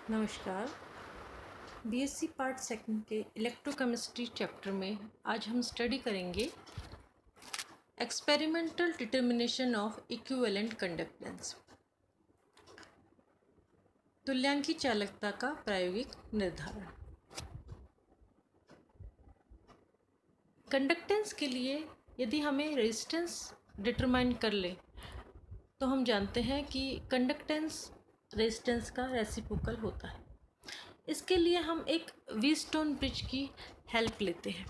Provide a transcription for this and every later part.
नमस्कार। BSc part second के electrochemistry chapter में आज हम स्टडी करेंगे experimental determination of equivalent conductance, तुल्यांकी चालकता का प्रायोगिक निर्धारण। कंडक्टेंस के लिए यदि हमें रेजिस्टेंस डिटरमाइन कर ले तो हम जानते हैं कि कंडक्टेंस रेजिस्टेंस का रेसिप्रोकल होता है। इसके लिए हम एक व्हीटस्टोन ब्रिज की हेल्प लेते हैं।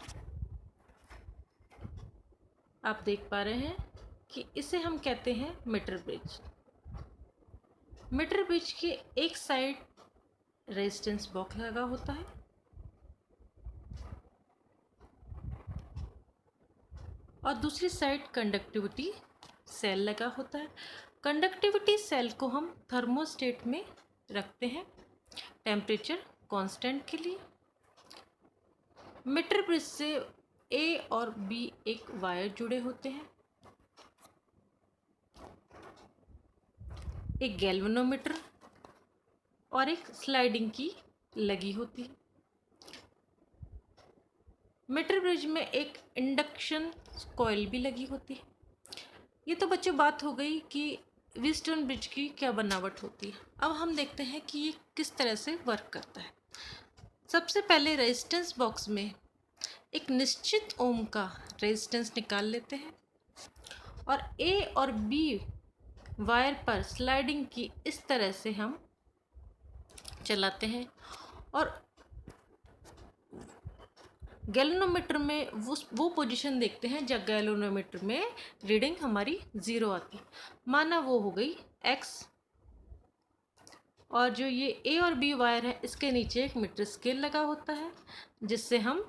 आप देख पा रहे हैं कि इसे हम कहते हैं मीटर ब्रिज। मीटर ब्रिज के एक साइड रेजिस्टेंस बॉक्स लगा होता है और दूसरी साइड कंडक्टिविटी सेल लगा होता है। कंडक्टिविटी सेल को हम थर्मोस्टेट में रखते हैं टेम्परेचर कांस्टेंट के लिए। मीटर ब्रिज से ए और बी एक वायर जुड़े होते हैं। एक गैल्वेनोमीटर और एक स्लाइडिंग की लगी होती है। मीटर ब्रिज में एक इंडक्शन कॉइल भी लगी होती है। ये तो बच्चों बात हो गई कि व्हीटस्टोन ब्रिज की क्या बनावट होती है। अब हम देखते हैं कि ये किस तरह से वर्क करता है। सबसे पहले रेजिस्टेंस बॉक्स में एक निश्चित ओम का रेजिस्टेंस निकाल लेते हैं और ए और बी वायर पर स्लाइडिंग की इस तरह से हम चलाते हैं और गैल्वेनोमीटर में वो पोजीशन देखते हैं जब गैल्वेनोमीटर में रीडिंग हमारी 0 आती है। माना वो हो गई x, और जो ये ए और बी वायर है इसके नीचे एक मीटर स्केल लगा होता है जिससे हम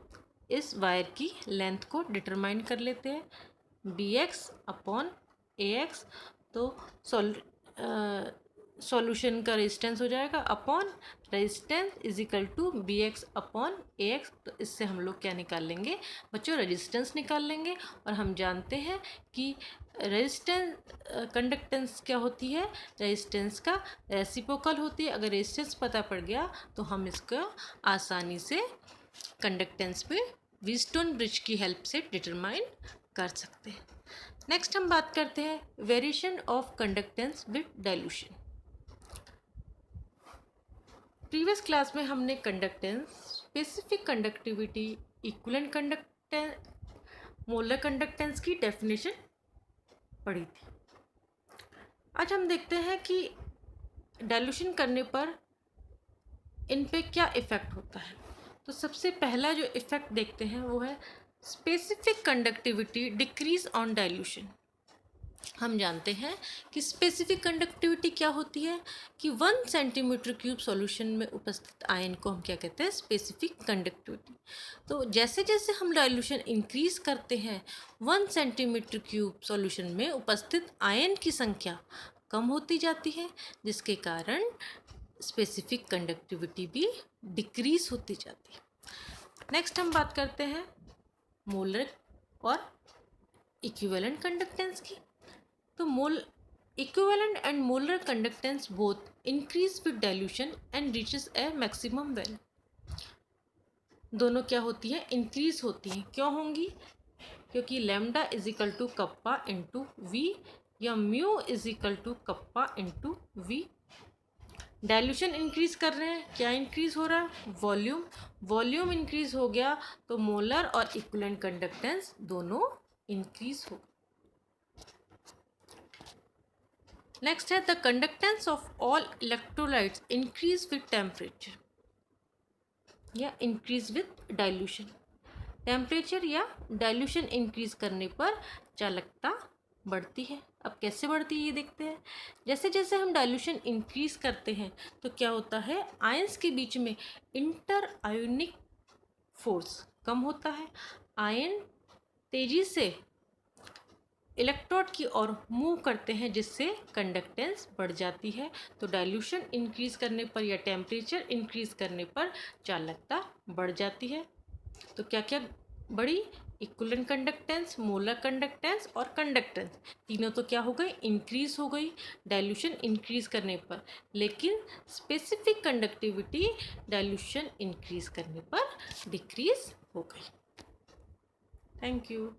इस वायर की लेंथ को डिटरमाइन कर लेते हैं bx अपॉन ax। तो सॉल्यूशन का रेजिस्टेंस हो जाएगा upon resistance is equal to B X upon A X. तो इससे हम लोग क्या निकाल लेंगे बच्चों, रेजिस्टेंस निकाल लेंगे। और हम जानते हैं कि रेजिस्टेंस कंडक्टेंस क्या होती है, रेजिस्टेंस का रेसिप्रोकल होती है। अगर रेजिस्टेंस पता पड़ गया तो हम इसको आसानी से कंडक्टेंस पे व्हीटस्टोन ब्रिज की हेल्प से डिटरमाइन कर सकते हैं। नेक्स्ट हम बात करते हैं variation of conductance with dilution. Previous class में हमने conductance, specific conductivity, equivalent conductance, molar conductance की डेफिनेशन पढ़ी थी। आज हम देखते हैं कि डाइल्यूशन करने पर इन पे क्या इफ़ेक्ट होता है। तो सबसे पहला जो इफ़ेक्ट देखते हैं वो है specific conductivity decrease on dilution. हम जानते हैं कि स्पेसिफिक कंडक्टिविटी क्या होती है कि 1 सेंटीमीटर क्यूब सॉल्यूशन में उपस्थित आयन को हम क्या कहते हैं, स्पेसिफिक कंडक्टिविटी। तो जैसे जैसे हम डाइल्यूशन इंक्रीज करते हैं 1 सेंटीमीटर क्यूब सॉल्यूशन में उपस्थित आयन की संख्या कम होती जाती है, जिसके कारण स्पेसिफिक कंडक्टिविटी भी डिक्रीज होती जाती है। नेक्स्ट हम बात करते हैं मोलर और इक्विवेलेंट कंडक्टेंस की। तो equivalent and molar conductance both increase with dilution and reaches a maximum value। दोनों क्या होती है, इंक्रीज होती हैं। क्यों होंगी? क्योंकि lambda is equal to kappa into V या mu is equal to kappa into V. Dilution increase कर रहे हैं, क्या इंक्रीज हो रहा है, वॉल्यूम इंक्रीज हो गया तो मोलर और इक्विवेलेंट कंडक्टेंस दोनों इंक्रीज हो। नेक्स्ट है the conductance of all electrolytes increase with temperature या इंक्रीज विद डाइल्यूशन। टेम्परेचर या डाइल्यूशन इंक्रीज करने पर चालकता बढ़ती है। अब कैसे बढ़ती है ये देखते हैं। जैसे जैसे हम डाइल्यूशन इंक्रीज करते हैं तो क्या होता है, आयंस के बीच में इंटर आयोनिक फोर्स कम होता है। आयन तेजी से इलेक्ट्रोड की ओर मूव करते हैं जिससे कंडक्टेंस बढ़ जाती है। तो डाइल्यूशन इंक्रीज करने पर या टेम्परेचर इंक्रीज करने पर चालकता बढ़ जाती है। तो क्या क्या बढ़ी, इक्विवेलेंट कंडक्टेंस, मोलर कंडक्टेंस और कंडक्टेंस तीनों तो क्या हो गई, इंक्रीज हो गई डाइल्यूशन इंक्रीज करने पर, लेकिन स्पेसिफिक कंडक्टिविटी डाइल्यूशन इंक्रीज करने पर डिक्रीज हो गई। Thank you.